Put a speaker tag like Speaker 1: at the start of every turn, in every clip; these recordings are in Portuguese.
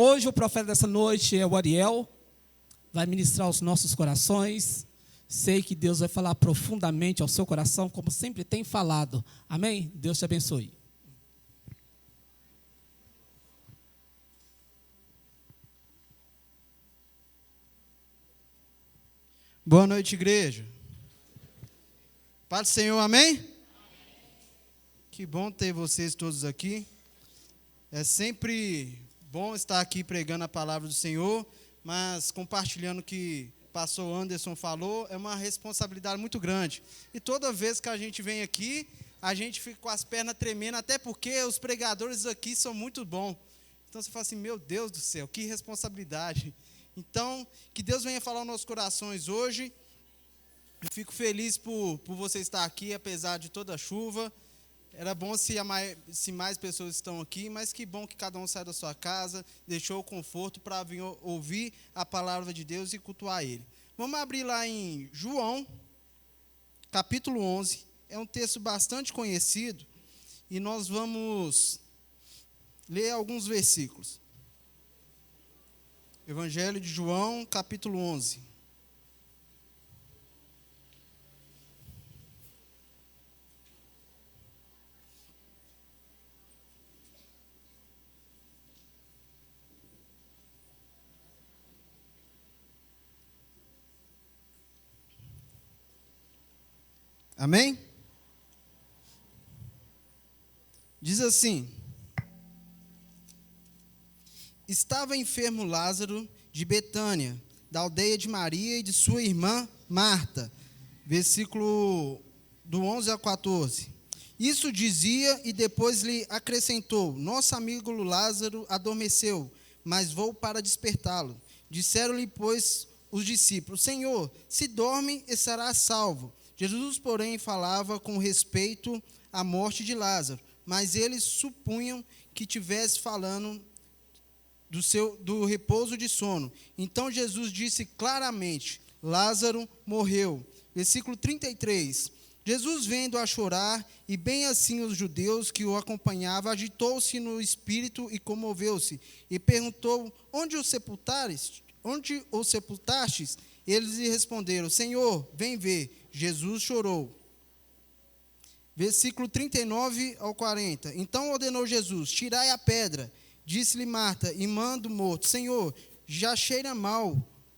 Speaker 1: Hoje o profeta dessa noite é o Ariel, vai ministrar aos nossos corações. Sei que Deus vai falar profundamente ao seu coração, como sempre tem falado. Amém? Deus te abençoe.
Speaker 2: Boa noite, igreja. Paz do Senhor, amém? Que bom ter vocês todos aqui. É sempre bom estar aqui pregando a palavra do Senhor, mas compartilhando o que o pastor Anderson falou, é uma responsabilidade muito grande. E toda vez que a gente vem aqui, a gente fica com as pernas tremendo, até porque os pregadores aqui são muito bons. Então você fala assim, meu Deus do céu, que responsabilidade. Então, que Deus venha falar aos nossos corações hoje. Eu fico feliz por você estar aqui, apesar de toda a chuva. Era bom se mais pessoas estão aqui, mas que bom que cada um sai da sua casa, deixou o conforto para vir ouvir a palavra de Deus e cultuar Ele. Vamos abrir lá em João, capítulo 11. É um texto bastante conhecido e nós vamos ler alguns versículos. Evangelho de João, capítulo 11. Amém? Diz assim: estava enfermo Lázaro de Betânia, da aldeia de Maria e de sua irmã Marta. Versículo do 11 a 14. Isso dizia e depois lhe acrescentou: nosso amigo Lázaro adormeceu, mas vou para despertá-lo. Disseram-lhe, pois, os discípulos: Senhor, se dorme, estará salvo. Jesus, porém, falava com respeito à morte de Lázaro, mas eles supunham que tivesse falando do repouso de sono. Então Jesus disse claramente: Lázaro morreu. Versículo 33. Jesus, vendo-a chorar, e bem assim os judeus que o acompanhavam, agitou-se no espírito e comoveu-se, e perguntou: onde o sepultastes? Eles lhe responderam: Senhor, vem ver. Jesus chorou. Versículo 39 ao 40. Então ordenou Jesus: tirai a pedra. Disse-lhe Marta, irmã do morto: Senhor, já cheira mal,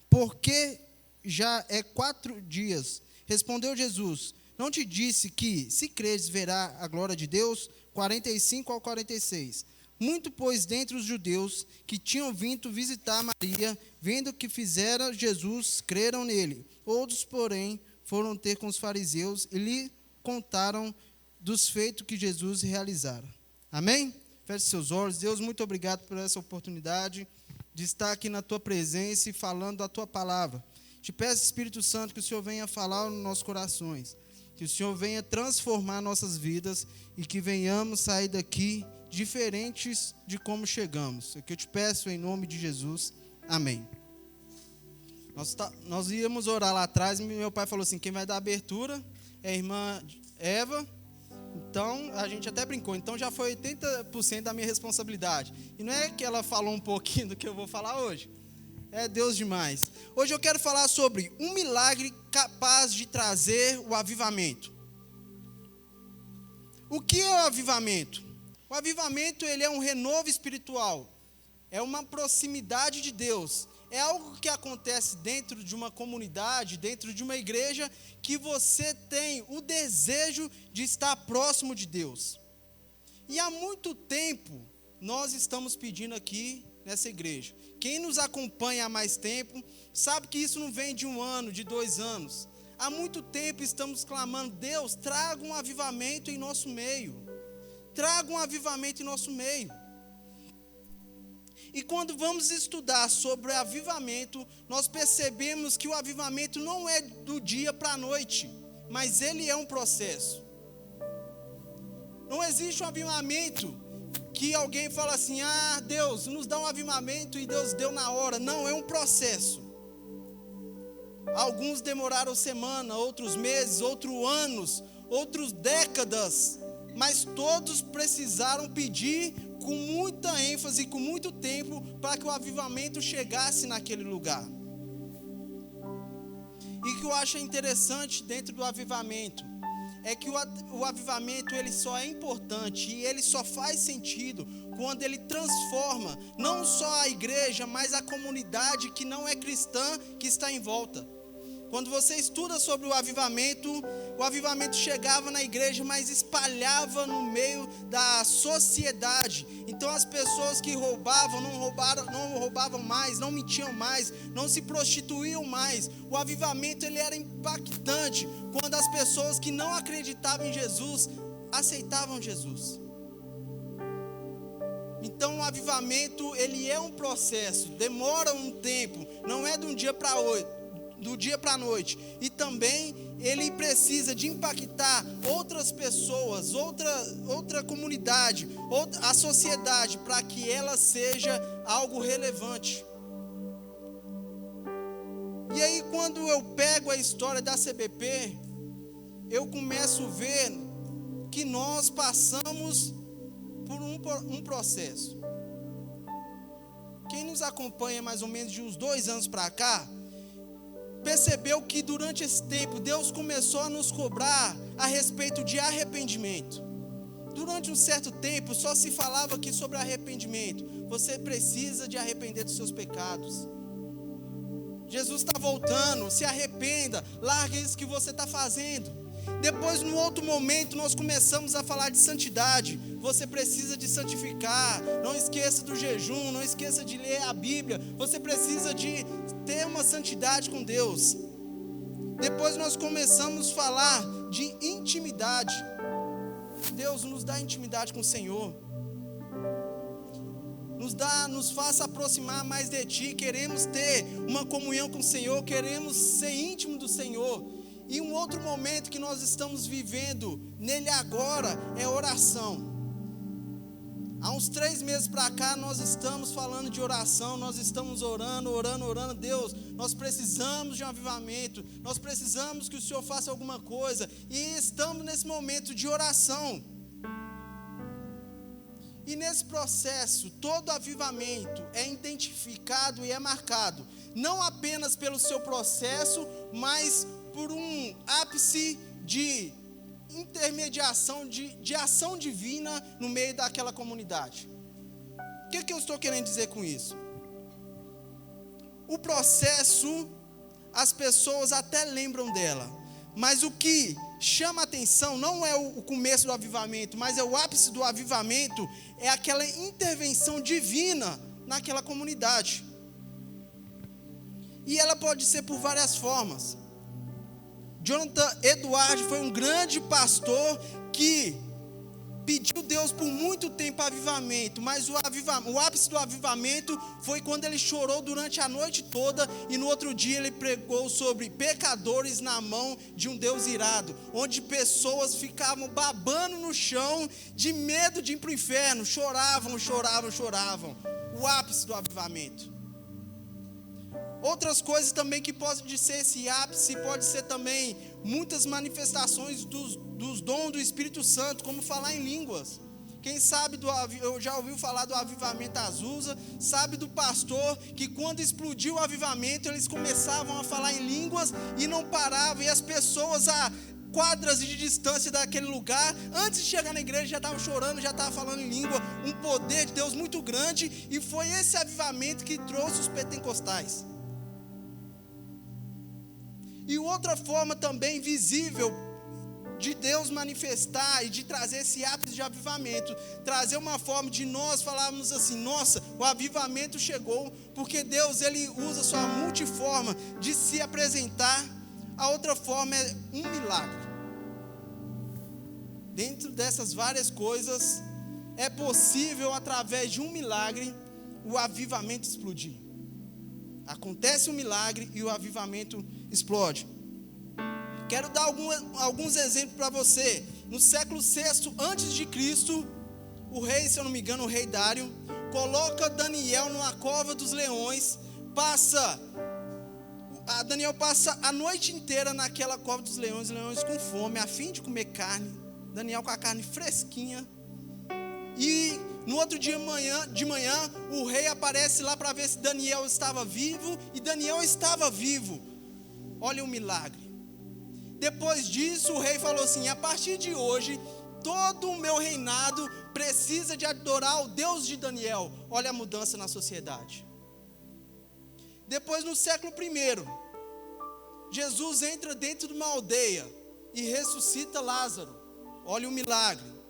Speaker 2: porque já é 4 dias. Respondeu Jesus: não te disse que, se creres, verá a glória de Deus? 45 ao 46. Muito, pois, dentre os judeus que tinham vindo visitar Maria, vendo o que fizera Jesus, creram nele. Outros, porém, foram ter com os fariseus e lhe contaram dos feitos que Jesus realizara. Amém? Feche seus olhos. Deus, muito obrigado por essa oportunidade de estar aqui na tua presença e falando a tua palavra. Te peço, Espírito Santo, que o Senhor venha falar nos nossos corações, que o Senhor venha transformar nossas vidas e que venhamos sair daqui diferentes de como chegamos. É o que eu te peço em nome de Jesus. Amém. Nós íamos orar lá atrás e meu pai falou assim: quem vai dar abertura é a irmã Eva. Então, a gente até brincou. Então, já foi 80% da minha responsabilidade. E não é que ela falou um pouquinho do que eu vou falar hoje. É Deus demais. Hoje eu quero falar sobre um milagre capaz de trazer o avivamento. O que é o avivamento? O avivamento, ele é um renovo espiritual. É uma proximidade de Deus. É algo que acontece dentro de uma comunidade, dentro de uma igreja, que você tem o desejo de estar próximo de Deus. E há muito tempo, nós estamos pedindo aqui nessa igreja. Quem nos acompanha há mais tempo, sabe que isso não vem de 1 ano, de 2 anos. Há muito tempo estamos clamando: Deus, traga um avivamento em nosso meio. Traga um avivamento em nosso meio. E quando vamos estudar sobre avivamento, nós percebemos que o avivamento não é do dia para a noite, mas ele é um processo. Não existe um avivamento que alguém fala assim: ah, Deus, nos dá um avivamento e Deus deu na hora. Não, é um processo. Alguns demoraram semana, outros meses, outros anos, outros décadas, mas todos precisaram pedir com muita ênfase, com muito tempo, para que o avivamento chegasse naquele lugar. E o que eu acho interessante dentro do avivamento é que o avivamento ele só é importante e ele só faz sentido quando ele transforma não só a igreja, mas a comunidade que não é cristã que está em volta. Quando você estuda sobre o avivamento chegava na igreja, mas espalhava no meio da sociedade. Então as pessoas que roubavam, não roubavam mais, não mentiam mais, não se prostituíam mais. O avivamento ele era impactante quando as pessoas que não acreditavam em Jesus aceitavam Jesus. Então o avivamento ele é um processo, demora um tempo, não é de um dia para outro. Do dia para a noite, e também ele precisa de impactar outras pessoas, outra comunidade, a sociedade, para que ela seja algo relevante. E aí quando eu pego a história da CBP, eu começo a ver que nós passamos por um processo. Quem nos acompanha mais ou menos de uns 2 anos para cá, percebeu que durante esse tempo Deus começou a nos cobrar a respeito de arrependimento. Durante um certo tempo só se falava aqui sobre arrependimento. Você precisa de arrepender dos seus pecados. Jesus está voltando, se arrependa, larga isso que você está fazendo. Depois, num outro momento, nós começamos a falar de santidade. Você precisa de santificar, não esqueça do jejum, não esqueça de ler a Bíblia. Você precisa de ter uma santidade com Deus. Depois nós começamos a falar de intimidade. Deus nos dá intimidade com o Senhor. Nos faça aproximar mais de Ti. Queremos ter uma comunhão com o Senhor, queremos ser íntimo do Senhor. E um outro momento que nós estamos vivendo nele agora é oração. Há uns 3 meses para cá nós estamos falando de oração, nós estamos orando. Deus, nós precisamos de um avivamento, nós precisamos que o Senhor faça alguma coisa. E estamos nesse momento de oração. E nesse processo, todo avivamento é identificado e é marcado, não apenas pelo seu processo, mas por um ápice de intermediação, de ação divina no meio daquela comunidade. O que eu estou querendo dizer com isso? O processo, as pessoas até lembram dela, mas o que chama a atenção não é o começo do avivamento, mas é o ápice do avivamento, é aquela intervenção divina naquela comunidade. E ela pode ser por várias formas. Jonathan Edwards foi um grande pastor que pediu Deus por muito tempo avivamento, mas o ápice do avivamento foi quando ele chorou durante a noite toda e no outro dia ele pregou sobre pecadores na mão de um Deus irado, onde pessoas ficavam babando no chão de medo de ir para o inferno, choravam. O ápice do avivamento. Outras coisas também que podem ser esse ápice, pode ser também muitas manifestações dos dons do Espírito Santo, como falar em línguas. Quem sabe, eu já ouviu falar do avivamento Azusa, sabe do pastor que quando explodiu o avivamento, eles começavam a falar em línguas e não paravam, e as pessoas a quadras de distância daquele lugar, antes de chegar na igreja já estavam chorando, já estavam falando em língua, um poder de Deus muito grande, e foi esse avivamento que trouxe os pentecostais. E outra forma também visível de Deus manifestar e de trazer esse ápice de avivamento, trazer uma forma de nós falarmos assim, nossa, o avivamento chegou, porque Deus ele usa sua multiforma de se apresentar. A outra forma é um milagre. Dentro dessas várias coisas, é possível através de um milagre o avivamento explodir. Acontece um milagre e o avivamento explode. Quero dar alguns exemplos para você. No século VI a.C., o rei, se eu não me engano, o rei Dário, coloca Daniel numa cova dos leões, Daniel passa a noite inteira naquela cova dos leões com fome, a fim de comer carne, Daniel com a carne fresquinha, e No outro dia de manhã, o rei aparece lá para ver se Daniel estava vivo, e Daniel estava vivo. Olha o milagre. Depois disso, o rei falou assim: a partir de hoje, todo o meu reinado precisa de adorar o Deus de Daniel. Olha a mudança na sociedade. Depois, no século I, Jesus entra dentro de uma aldeia e ressuscita Lázaro. Olha o milagre.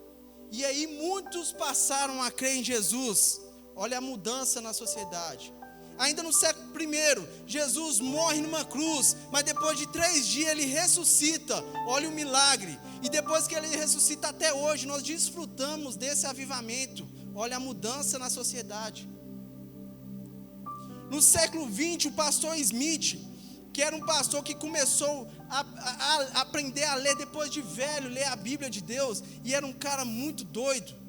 Speaker 2: E aí muitos passaram a crer em Jesus. Olha a mudança na sociedade. Ainda no século I, Jesus morre numa cruz, mas depois de 3 dias ele ressuscita. Olha o milagre. E depois que ele ressuscita até hoje, nós desfrutamos desse avivamento. Olha a mudança na sociedade. No século XX, o pastor Smith, que era um pastor que começou a aprender a ler depois de velho, ler a Bíblia de Deus, e era um cara muito doido.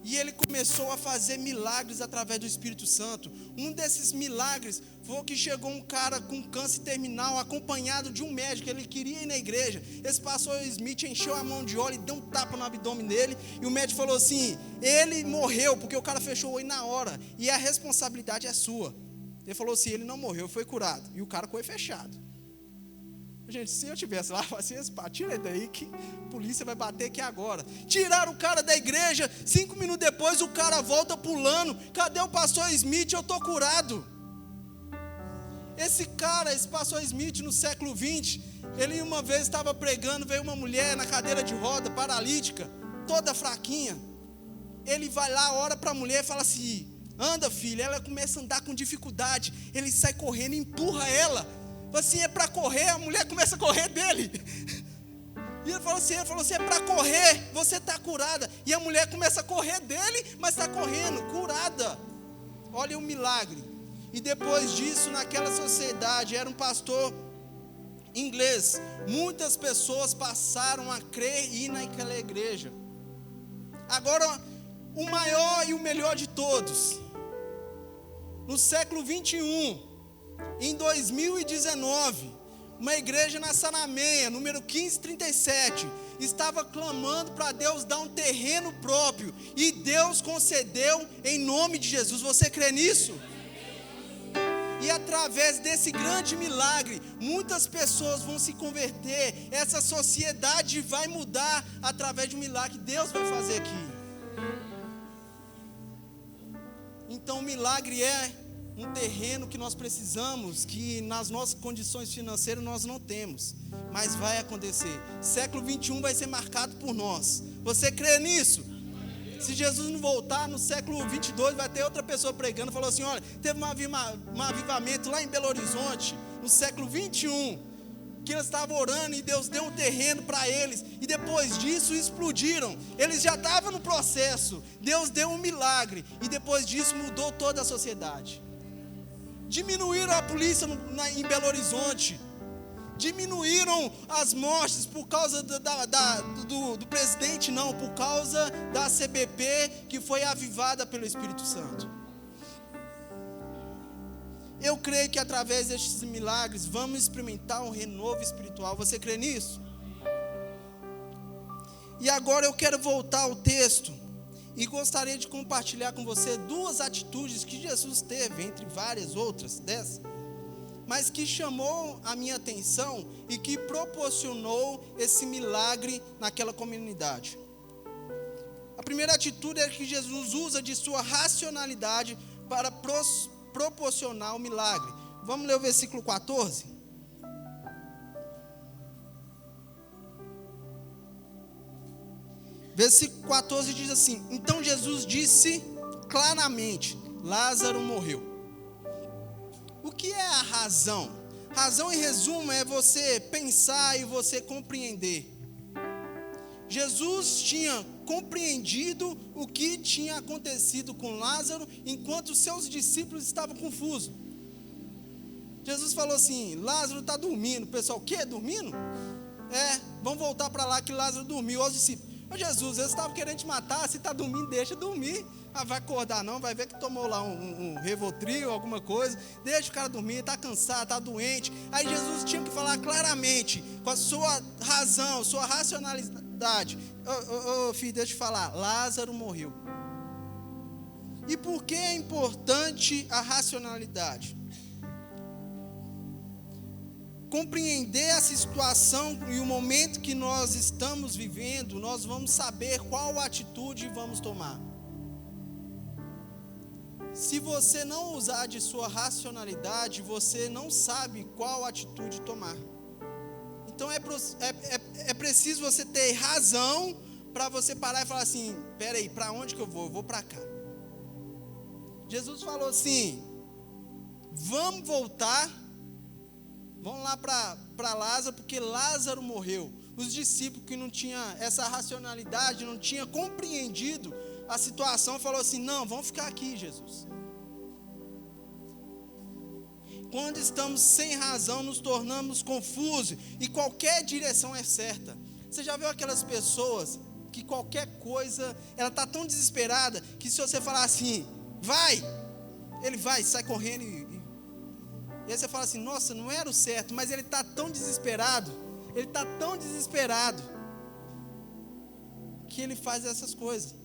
Speaker 2: E ele começou a fazer milagres através do Espírito Santo. Um desses milagres foi que chegou um cara com câncer terminal, acompanhado de um médico. Ele queria ir na igreja. Esse pastor Smith encheu a mão de óleo e deu um tapa no abdômen dele. E o médico falou assim: ele morreu porque o cara fechou o olho na hora, e a responsabilidade é sua. Ele falou assim: ele não morreu, foi curado. E o cara com o olho fechado. Gente, se eu tivesse lá, eu falei assim: tira ele daí que a polícia vai bater aqui agora. Tiraram o cara da igreja, 5 minutos depois o cara volta pulando: cadê o pastor Smith? Eu estou curado. Esse pastor Smith, no século XX, ele uma vez estava pregando, veio uma mulher na cadeira de roda, paralítica, toda fraquinha. Ele vai lá, ora para a mulher e fala assim: anda, filha. Ela começa a andar com dificuldade. Ele sai correndo e empurra ela. Assim, é para correr. A mulher começa a correr dele. E ele falou assim, é para correr, você está curada. E a mulher começa a correr dele, mas está correndo, curada. Olha o milagre. E depois disso, naquela sociedade, era um pastor inglês. Muitas pessoas passaram a crer e ir naquela igreja. Agora, o maior e o melhor de todos. No século 21, em 2019, uma igreja na Sanameia, número 1537, estava clamando para Deus dar um terreno próprio, e Deus concedeu em nome de Jesus. Você crê nisso? E através desse grande milagre, muitas pessoas vão se converter. Essa sociedade vai mudar através de um milagre que Deus vai fazer aqui. Então o milagre é um terreno que nós precisamos, que nas nossas condições financeiras nós não temos, mas vai acontecer. Século 21 vai ser marcado por nós. Você crê nisso? Se Jesus não voltar, no século 22 vai ter outra pessoa pregando. Falou assim: olha, teve um avivamento lá em Belo Horizonte, no século 21, que eles estavam orando e Deus deu um terreno para eles, e depois disso explodiram. Eles já estavam no processo, Deus deu um milagre, e depois disso mudou toda a sociedade. Diminuíram a polícia em Belo Horizonte, diminuíram as mortes por causa do presidente, não, por causa da CBP, que foi avivada pelo Espírito Santo. Eu creio que através destes milagres vamos experimentar um renovo espiritual. Você crê nisso? E agora eu quero voltar ao texto e gostaria de compartilhar com você 2 atitudes que Jesus teve, entre várias outras dessas, mas que chamou a minha atenção e que proporcionou esse milagre naquela comunidade. A primeira atitude é que Jesus usa de sua racionalidade para proporcionar o milagre. Vamos ler o versículo 14? Versículo 14 diz assim: então Jesus disse claramente: Lázaro morreu. O que é a razão? Razão, em resumo, é você pensar e você compreender. Jesus tinha compreendido o que tinha acontecido com Lázaro, enquanto os seus discípulos estavam confusos. Jesus falou assim: Lázaro está dormindo. O pessoal: o quê? Dormindo? Vamos voltar para lá que Lázaro dormiu. Os discípulos: ô Jesus, eles estavam querendo te matar, se está dormindo, deixa dormir. Vai acordar não, vai ver que tomou lá um Rivotril, alguma coisa. Deixa o cara dormir, está cansado, está doente. Aí Jesus tinha que falar claramente, com a sua razão, sua dificuldade. Filho, deixa eu te falar, Lázaro morreu. E por que é importante a racionalidade? Compreender essa situação e o momento que nós estamos vivendo, nós vamos saber qual atitude vamos tomar. Se você não usar de sua racionalidade, você não sabe qual atitude tomar. Então é preciso você ter razão para você parar e falar assim: peraí, para onde que eu vou? Eu vou para cá. Jesus falou assim: vamos voltar, vamos lá para Lázaro, porque Lázaro morreu. Os discípulos que não tinham essa racionalidade, não tinham compreendido a situação, falou assim: não, vamos ficar aqui, Jesus. Quando estamos sem razão, nos tornamos confusos e qualquer direção é certa. Você já viu aquelas pessoas que qualquer coisa, ela está tão desesperada que se você falar assim, vai, ele vai, sai correndo e aí você fala assim, nossa, não era o certo, mas ele está tão desesperado, que ele faz essas coisas.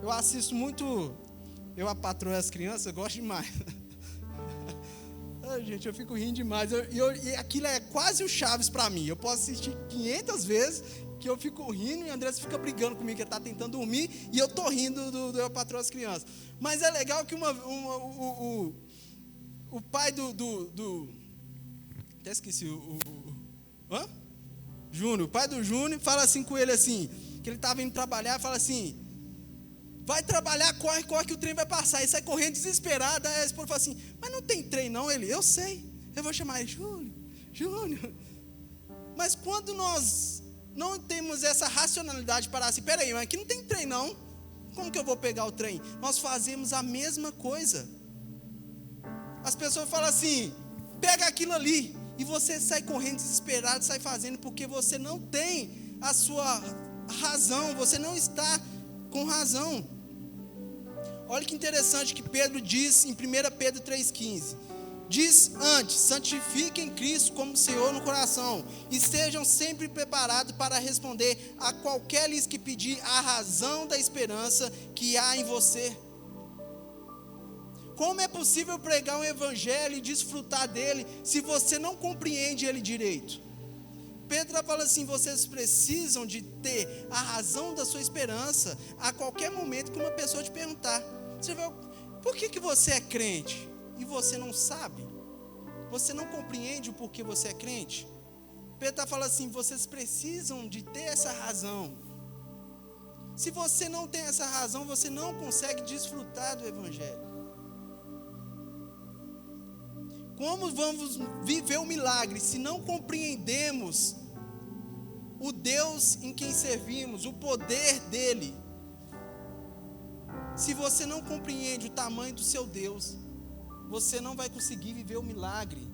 Speaker 2: Eu assisto muito, eu a patroa as crianças, eu gosto demais. Gente, eu fico rindo demais. E aquilo é quase o Chaves para mim. Eu posso assistir 500 vezes que eu fico rindo e a Andressa fica brigando comigo, que ele está tentando dormir e eu estou rindo do Eu Patroa as Crianças. Mas é legal que o pai até esqueci Júnior, o pai do Júnior fala assim com ele assim, que ele estava indo trabalhar, fala assim: vai trabalhar, corre que o trem vai passar. E sai correndo desesperado. Aí a esposa fala assim: mas não tem trem não. Ele: eu sei, eu vou chamar ele, Júnior. Mas quando nós não temos essa racionalidade para assim, peraí, mas aqui não tem trem não, como que eu vou pegar o trem? Nós fazemos a mesma coisa. As pessoas falam assim: pega aquilo ali, e você sai correndo desesperado, sai fazendo, porque você não tem a sua razão, você não está com razão. Olha que interessante que Pedro diz em 1 Pedro 3,15. Diz antes: santifiquem Cristo como Senhor no coração, e sejam sempre preparados para responder a qualquer lhes que pedir a razão da esperança que há em você. Como é possível pregar um evangelho e desfrutar dele se você não compreende ele direito? Pedro fala assim: vocês precisam de ter a razão da sua esperança a qualquer momento que uma pessoa te perguntar. Você vai, por que você é crente? E você não sabe? Você não compreende o porquê você é crente? Pedro fala assim: vocês precisam de ter essa razão. Se você não tem essa razão, você não consegue desfrutar do evangelho. Como vamos viver o milagre se não compreendemos o Deus em quem servimos, o poder dele? Se você não compreende o tamanho do seu Deus, você não vai conseguir viver o milagre.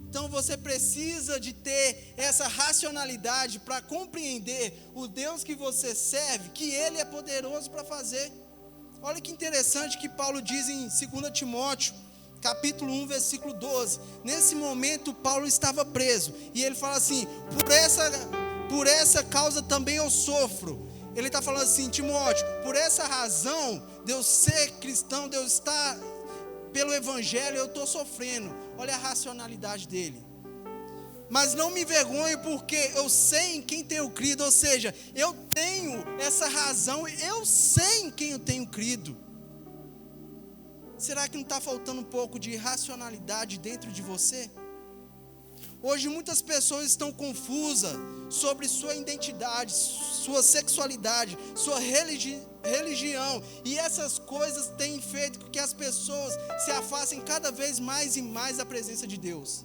Speaker 2: Então você precisa de ter essa racionalidade para compreender o Deus que você serve, que ele é poderoso para fazer. Olha que interessante que Paulo diz em 2 Timóteo capítulo 1, versículo 12. Nesse momento Paulo estava preso, e ele fala assim: por essa causa também eu sofro. Ele está falando assim: Timóteo, por essa razão de eu ser cristão, de eu estar pelo evangelho, eu estou sofrendo. Olha a racionalidade dele. Mas não me envergonho, porque eu sei em quem tenho crido. Ou seja, eu tenho essa razão, eu sei em quem eu tenho crido. Será que não está faltando um pouco de racionalidade dentro de você? Hoje muitas pessoas estão confusas sobre sua identidade, sua sexualidade, sua religião. E essas coisas têm feito com que as pessoas se afastem cada vez mais e mais da presença de Deus.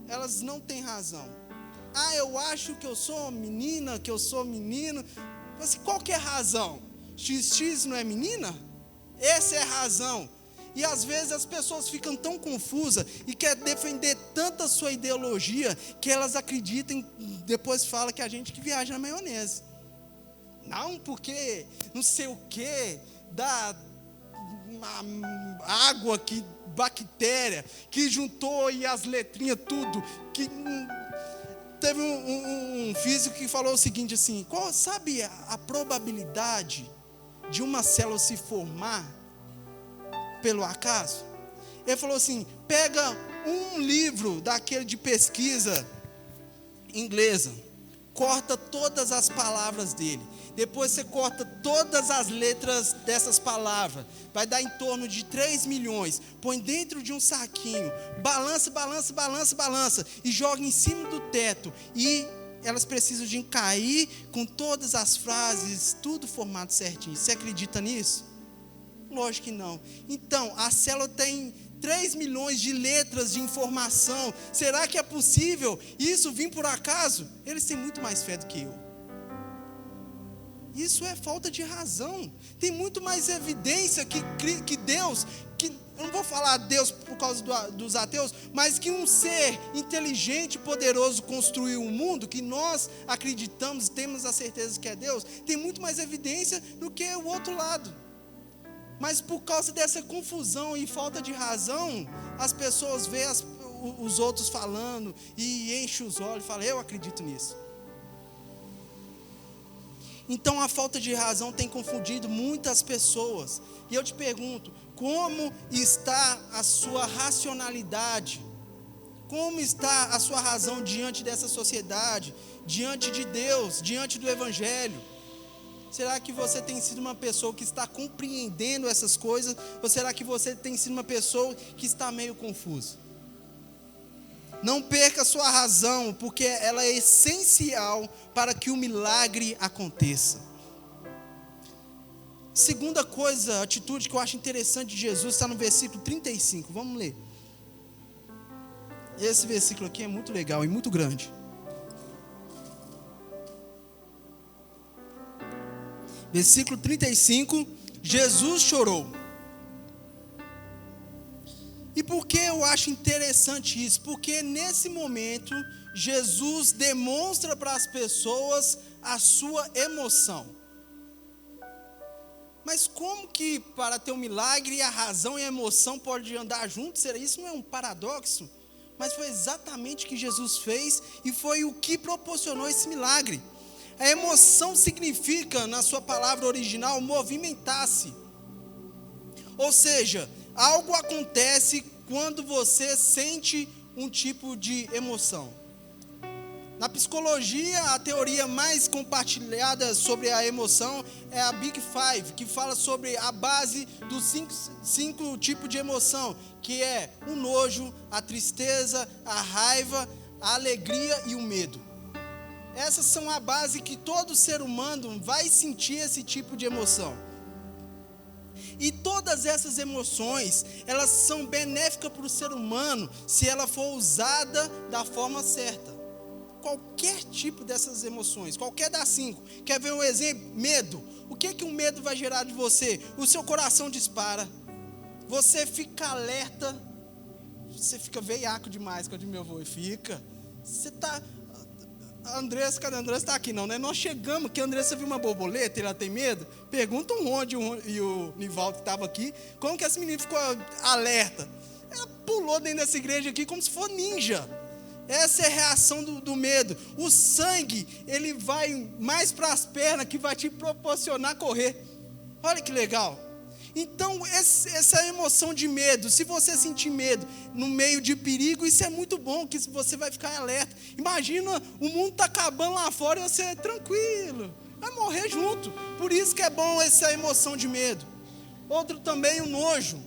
Speaker 2: Elas não têm razão. Eu acho que eu sou menina, que eu sou menino. Mas qual que é a razão? XX não é menina? Essa é a razão. E às vezes as pessoas ficam tão confusas e querem defender tanto a sua ideologia que elas acreditam, depois falam que a gente que viaja na maionese. Não, porque não sei o que, da água, que bactéria, que juntou e as letrinhas tudo, que Teve um físico que falou o seguinte assim: sabe a probabilidade de uma célula se formar pelo acaso? Ele falou assim: pega um livro daquele de pesquisa inglesa, corta todas as palavras dele, depois você corta todas as letras dessas palavras, vai dar em torno de 3 milhões, põe dentro de um saquinho, balança, e joga em cima do teto, e elas precisam de cair com todas as frases, tudo formado certinho. Você acredita nisso? Lógico que não. Então, a célula tem 3 milhões de letras de informação. Será que é possível isso vir por acaso? Eles têm muito mais fé do que eu. Isso é falta de razão. Tem muito mais evidência que Deus, eu não vou falar Deus por causa dos ateus, mas que um ser inteligente e poderoso construiu um mundo que nós acreditamos, temos a certeza que é Deus, tem muito mais evidência do que o outro lado. Mas por causa dessa confusão e falta de razão, as pessoas veem os outros falando e enchem os olhos e falam: eu acredito nisso. Então a falta de razão tem confundido muitas pessoas. E eu te pergunto, como está a sua racionalidade? Como está a sua razão diante dessa sociedade, diante de Deus, diante do Evangelho? Será que você tem sido uma pessoa que está compreendendo essas coisas? Ou será que você tem sido uma pessoa que está meio confusa? Não perca a sua razão, porque ela é essencial para que o milagre aconteça. Segunda coisa, atitude que eu acho interessante de Jesus, está no versículo 35. Vamos ler. Esse versículo aqui é muito legal e muito grande. Versículo 35, Jesus chorou. E por que eu acho interessante isso? Porque nesse momento, Jesus demonstra para as pessoas a sua emoção. Mas como que para ter um milagre, a razão e a emoção podem andar juntos? Isso não é um paradoxo? Mas foi exatamente o que Jesus fez e foi o que proporcionou esse milagre. A emoção significa, na sua palavra original, movimentar-se. Ou seja, algo acontece quando você sente um tipo de emoção. Na psicologia, a teoria mais compartilhada sobre a emoção é a Big Five, que fala sobre a base dos cinco tipos de emoção, que é o nojo, a tristeza, a raiva, a alegria e o medo. Essas são a base que todo ser humano vai sentir esse tipo de emoção. E todas essas emoções, elas são benéficas para o ser humano se ela for usada da forma certa. Qualquer tipo dessas emoções, qualquer das 5. Quer ver um exemplo? Medo. O que o medo vai gerar de você? O seu coração dispara. Você fica alerta. Você fica veiaco demais quando meu avô fica. Você está... A Andressa, cadê a Andressa? Está aqui não, né? Nós chegamos, que a Andressa viu uma borboleta e ela tem medo. Pergunta o Ronde e o Nivaldo que estavam aqui, como que essa menina ficou alerta? Ela pulou dentro dessa igreja aqui como se fosse ninja. Essa é a reação do medo. O sangue, ele vai mais para as pernas, que vai te proporcionar correr. Olha que legal. Então, essa emoção de medo, se você sentir medo no meio de perigo, isso é muito bom, que você vai ficar alerta. Imagina, o mundo está acabando lá fora e você é tranquilo, vai morrer junto. Por isso que é bom essa emoção de medo. Outro também, o nojo.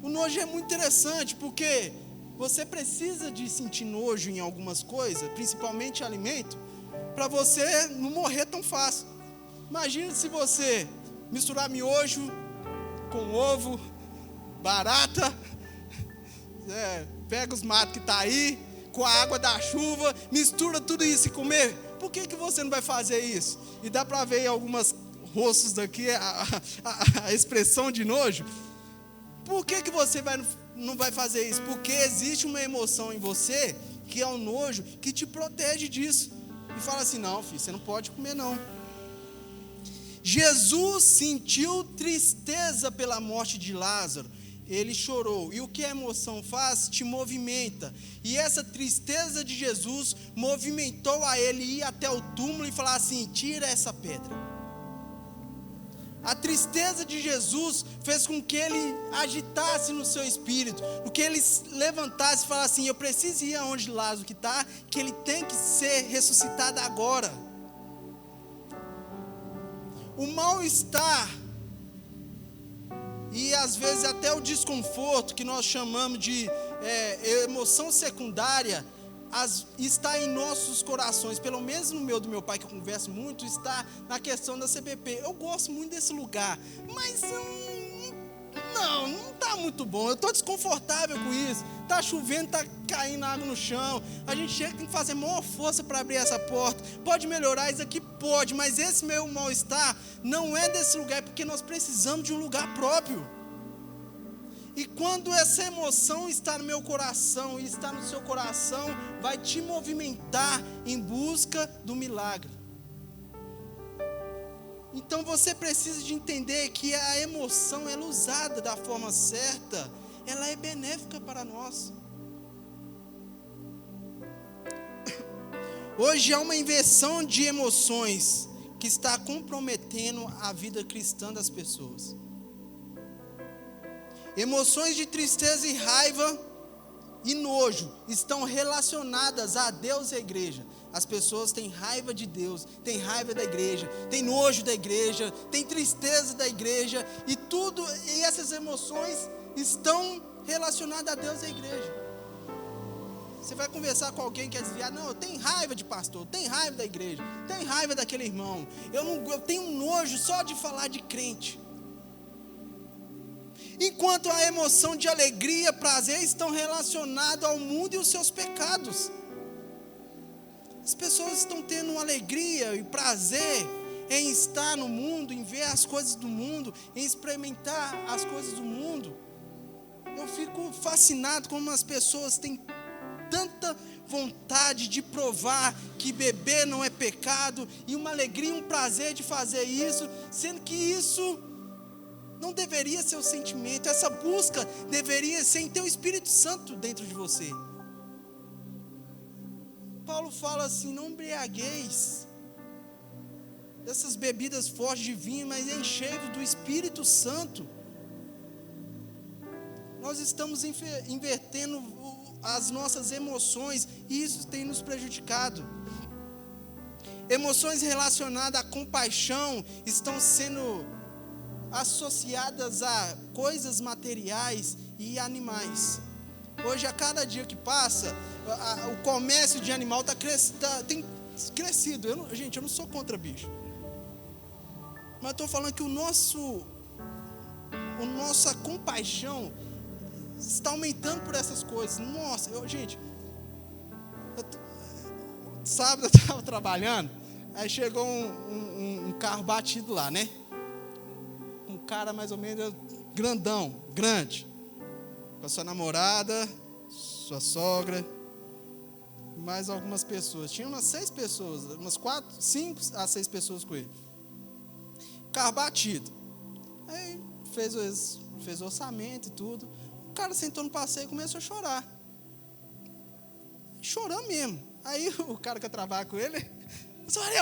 Speaker 2: O nojo é muito interessante, porque você precisa de sentir nojo em algumas coisas, principalmente alimento, para você não morrer tão fácil. Imagina se você misturar miojo com ovo, barata, pega os matos que está aí, com a água da chuva, mistura tudo isso e comer. Por que você não vai fazer isso? E dá para ver em alguns rostos daqui a expressão de nojo. Por que você não vai fazer isso? Porque existe uma emoção em você, que é o nojo, que te protege disso. E fala assim: não, filho, você não pode comer não. Jesus sentiu tristeza pela morte de Lázaro. ele chorou. E o que a emoção faz? Te movimenta. E essa tristeza de Jesus movimentou a ele ir até o túmulo e falar assim: tira essa pedra. A tristeza de Jesus fez com que ele agitasse no seu espírito, com que ele levantasse e falasse assim: eu preciso ir aonde Lázaro que está, que ele tem que ser ressuscitado agora. O mal-estar e às vezes até o desconforto, que nós chamamos de emoção secundária, está em nossos corações. Pelo menos no do meu pai, que eu converso muito, está na questão da CBP. Eu gosto muito desse lugar, mas não está muito bom. Eu estou desconfortável com isso. Está chovendo, está caindo água no chão. A gente chega, tem que fazer maior força para abrir essa porta. Pode melhorar isso aqui? Pode, mas esse meu mal-estar não é desse lugar, é porque nós precisamos de um lugar próprio. E quando essa emoção está no meu coração e está no seu coração, vai te movimentar em busca do milagre. Então você precisa de entender que a emoção, ela usada da forma certa, ela é benéfica para nós. Hoje há uma inversão de emoções que está comprometendo a vida cristã das pessoas. Emoções de tristeza e raiva e nojo estão relacionadas a Deus e a igreja. As pessoas têm raiva de Deus, têm raiva da igreja, têm nojo da igreja, têm tristeza da igreja, e essas emoções estão relacionadas a Deus e a igreja. Você vai conversar com alguém que é desviado: não, eu tenho raiva de pastor, eu tenho raiva da igreja, tenho raiva daquele irmão, eu tenho nojo só de falar de crente. Enquanto a emoção de alegria, prazer estão relacionadas ao mundo e os seus pecados. As pessoas estão tendo alegria e prazer em estar no mundo, em ver as coisas do mundo, em experimentar as coisas do mundo. Eu fico fascinado como as pessoas têm tanta vontade de provar que beber não é pecado, e uma alegria, um prazer de fazer isso, sendo que isso não deveria ser o sentimento. Essa busca deveria ser em ter o Espírito Santo dentro de você. Paulo fala assim: não embriagueis dessas bebidas fortes de vinho, mas enchei-vos do Espírito Santo. Nós estamos invertendo as nossas emoções, e isso tem nos prejudicado. Emoções relacionadas à compaixão estão sendo associadas a coisas materiais e animais. Hoje, a cada dia que passa, o comércio de animal tem crescido. Eu não sou contra bicho, mas estou falando que nossa compaixão está aumentando por essas coisas. Nossa, sábado eu estava trabalhando, aí chegou um carro batido lá, né? Um cara mais ou menos grande, com a sua namorada, sua sogra, mais algumas pessoas. Tinha umas 6 pessoas, umas 5 a 6 pessoas com ele. Carro batido. Aí fez o orçamento e tudo. O cara sentou no passeio e começou a chorar. Chorando mesmo. Aí o cara que eu trabalho com ele: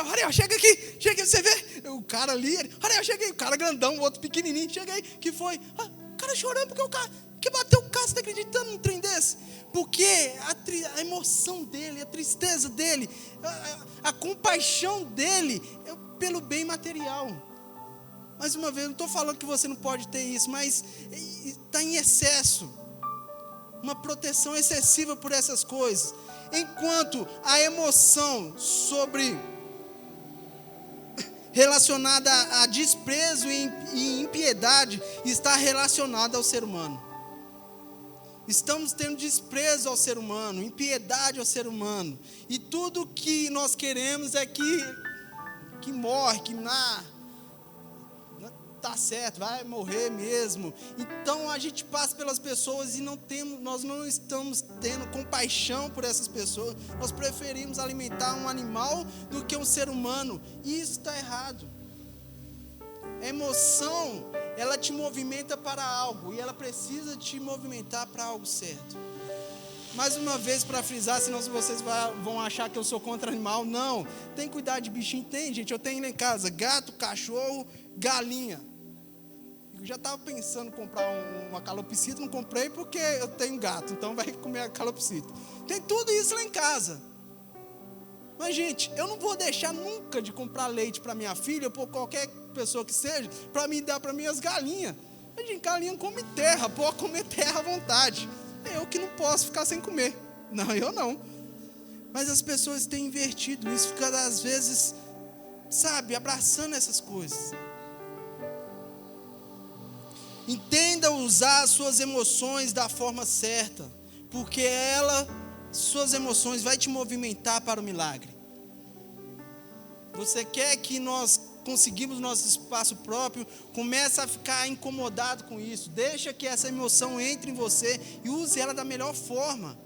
Speaker 2: Ariel, chega aqui, você vê? O cara ali, Ariel, chega aí. O cara grandão, o outro pequenininho, chega aí. Que foi? O cara chorando porque o cara que bateu o carro, você está acreditando num trem desse? Porque a emoção dele, a tristeza dele, a compaixão dele é pelo bem material. Mais uma vez, não estou falando que você não pode ter isso, mas está em excesso. Uma proteção excessiva por essas coisas. Enquanto a emoção relacionada a desprezo e impiedade está relacionada ao ser humano. Estamos tendo desprezo ao ser humano, impiedade ao ser humano. E tudo que nós queremos é que morre, que está certo, vai morrer mesmo. Então a gente passa pelas pessoas e nós não estamos tendo compaixão por essas pessoas. Nós preferimos alimentar um animal do que um ser humano. E isso está errado. A emoção, ela te movimenta para algo, e ela precisa te movimentar para algo certo. Mais uma vez para frisar, senão vocês vão achar que eu sou contra animal. Não, tem que cuidar de bichinho. Tem, gente, eu tenho lá em casa gato, cachorro, galinha. Eu já estava pensando em comprar uma calopsita, não comprei porque eu tenho gato, então vai comer a calopsita. Tem tudo isso lá em casa. Mas, gente, eu não vou deixar nunca de comprar leite para minha filha, ou por qualquer pessoa que seja, para me dar para minhas galinhas. A gente, galinha come terra, pode comer terra à vontade. Eu que não posso ficar sem comer. Não, eu não. Mas as pessoas têm invertido isso, ficando às vezes, sabe, abraçando essas coisas. Entenda usar as suas emoções da forma certa, porque suas emoções vai te movimentar para o milagre. Você quer que nós conseguimos nosso espaço próprio, começa a ficar incomodado com isso. Deixa que essa emoção entre em você e use ela da melhor forma.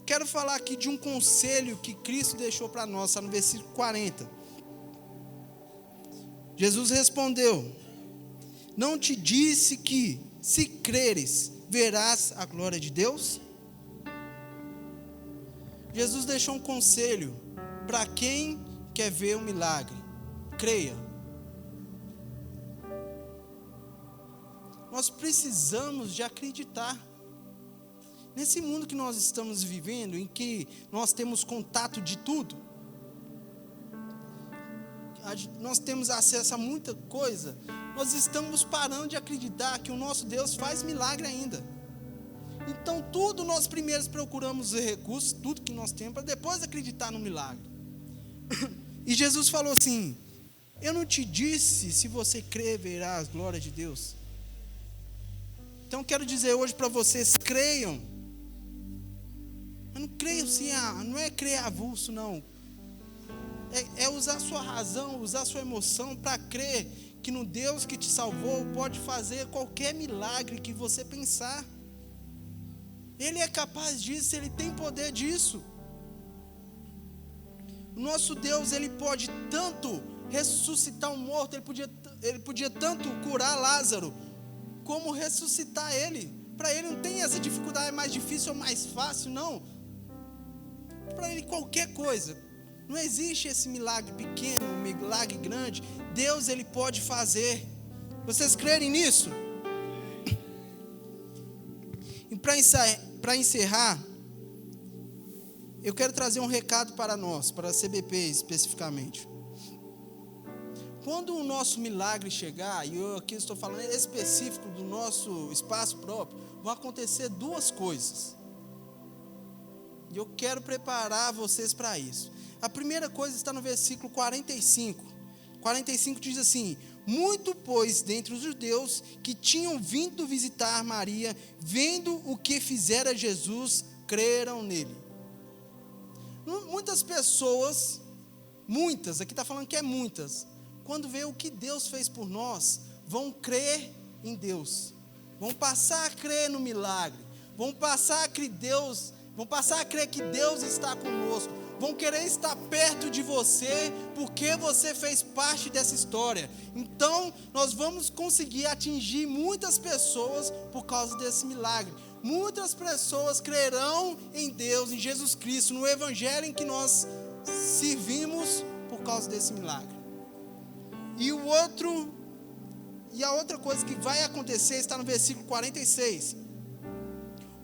Speaker 2: Quero falar aqui de um conselho que Cristo deixou para nós, está no versículo 40. Jesus respondeu: não te disse que, se creres, verás a glória de Deus? Jesus deixou um conselho para quem quer ver um milagre: creia. Nós precisamos de acreditar. Nesse mundo que nós estamos vivendo, em que nós temos contato de tudo, nós temos acesso a muita coisa, nós estamos parando de acreditar que o nosso Deus faz milagre ainda. Então tudo nós primeiro procuramos os recursos, tudo que nós temos, para depois acreditar no milagre. E Jesus falou assim: eu não te disse, se você crer, verá a glória de Deus. Então quero dizer hoje para vocês: creiam. Mas não creiam assim, não é crer avulso, não. É usar a sua razão, usar a sua emoção para crer que no Deus que te salvou pode fazer qualquer milagre que você pensar. Ele é capaz disso, Ele tem poder disso. O nosso Deus, Ele pode tanto ressuscitar um morto, Ele podia tanto curar Lázaro, como ressuscitar ele. Para Ele não tem essa dificuldade, é mais difícil ou mais fácil, não. Para Ele qualquer coisa. Não existe esse milagre pequeno, um milagre grande. Deus, Ele pode fazer. Vocês crerem nisso? E para encerrar, eu quero trazer um recado para nós, para a CBP especificamente. Quando o nosso milagre chegar, e eu aqui estou falando específico do nosso espaço próprio, vão acontecer duas coisas. E eu quero preparar vocês para isso. A primeira coisa está no versículo 45. 45 diz assim: muito, pois, dentre os judeus que tinham vindo visitar Maria, vendo o que fizera Jesus, creram nele. Muitas pessoas, aqui está falando que é muitas, quando vê o que Deus fez por nós, vão crer em Deus, vão passar a crer no milagre, vão passar a crer que Deus está conosco, vão querer estar perto de você, porque você fez parte dessa história. Então, nós vamos conseguir atingir muitas pessoas por causa desse milagre. Muitas pessoas crerão em Deus, em Jesus Cristo, no Evangelho em que nós servimos por causa desse milagre. E a outra coisa que vai acontecer está no versículo 46.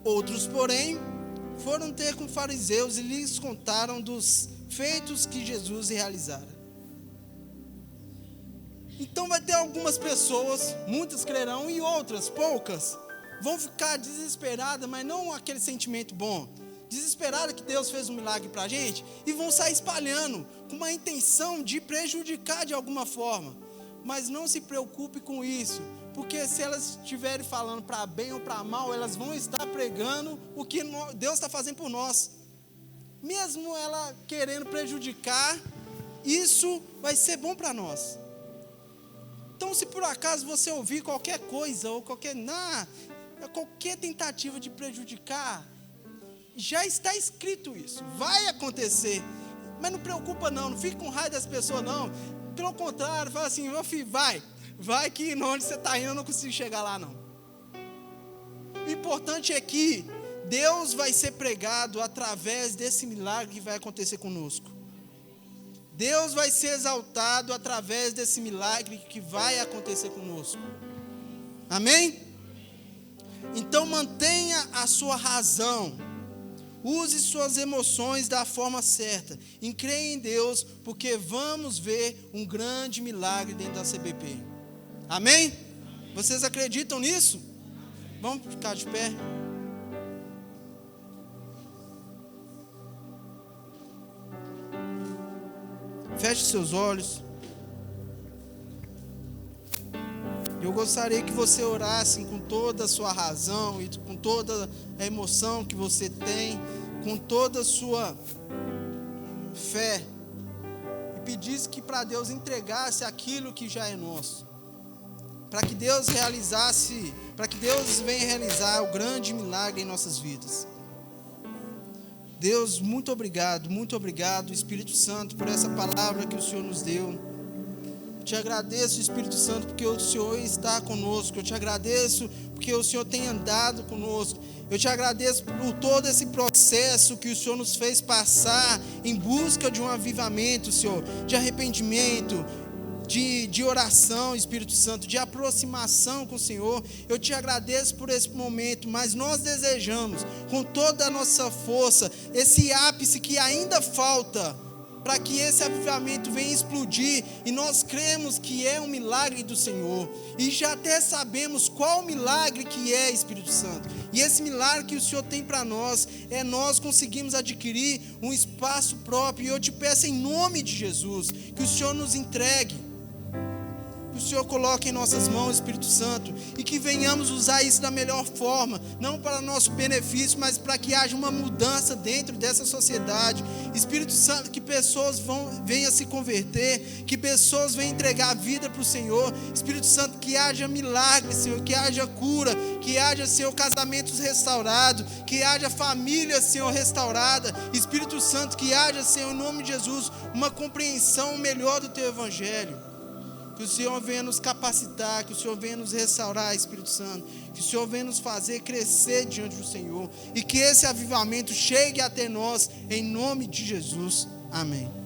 Speaker 2: Outros, porém, foram ter com fariseus e lhes contaram dos feitos que Jesus realizara. Então vai ter algumas pessoas, muitas crerão, e outras, poucas, vão ficar desesperadas, mas não aquele sentimento bom, desesperada que Deus fez um milagre para a gente, e vão sair espalhando, com uma intenção de prejudicar de alguma forma. Mas não se preocupe com isso, porque se elas estiverem falando para bem ou para mal, elas vão estar pregando o que Deus está fazendo por nós. Mesmo ela querendo prejudicar, isso vai ser bom para nós. Então, se por acaso você ouvir qualquer coisa, ou qualquer tentativa de prejudicar, já está escrito isso, vai acontecer. Mas não preocupa não, não fique com raiva das pessoas não. Pelo contrário, fala assim, meu filho, vai que onde você está indo eu não consigo chegar lá não. O importante é que Deus vai ser pregado através desse milagre que vai acontecer conosco. Deus vai ser exaltado através desse milagre que vai acontecer conosco. Amém? Então mantenha a sua razão. Use suas emoções da forma certa. E creia em Deus, porque vamos ver um grande milagre dentro da CBP. Amém? Vocês acreditam nisso? Vamos ficar de pé. Feche seus olhos. Eu gostaria que você orasse com toda a sua razão e com toda a emoção que você tem, com toda a sua fé, e pedisse que para Deus entregasse aquilo que já é nosso, para que Deus venha realizar o grande milagre em nossas vidas. Deus, muito obrigado, Espírito Santo, por essa palavra que o Senhor nos deu. Eu te agradeço, Espírito Santo, porque o Senhor está conosco. Eu te agradeço porque o Senhor tem andado conosco. Eu te agradeço por todo esse processo que o Senhor nos fez passar em busca de um avivamento, Senhor, de arrependimento, de oração, Espírito Santo, de aproximação com o Senhor. Eu te agradeço por esse momento, mas nós desejamos com toda a nossa força esse ápice que ainda falta para que esse avivamento venha explodir, e nós cremos que é um milagre do Senhor, e já até sabemos qual o milagre que é, Espírito Santo, e esse milagre que o Senhor tem para nós, é nós conseguimos adquirir um espaço próprio, e eu te peço em nome de Jesus, que o Senhor nos entregue, que o Senhor coloque em nossas mãos, Espírito Santo, e que venhamos usar isso da melhor forma, não para nosso benefício, mas para que haja uma mudança dentro dessa sociedade. Espírito Santo, que pessoas venham se converter, que pessoas venham entregar a vida para o Senhor. Espírito Santo, que haja milagres, Senhor, que haja cura, que haja, Senhor, casamentos restaurados, que haja família, Senhor, restaurada. Espírito Santo, que haja, Senhor, em nome de Jesus, uma compreensão melhor do Teu Evangelho. Que o Senhor venha nos capacitar, que o Senhor venha nos restaurar, Espírito Santo, que o Senhor venha nos fazer crescer diante do Senhor, e que esse avivamento chegue até nós, em nome de Jesus. Amém.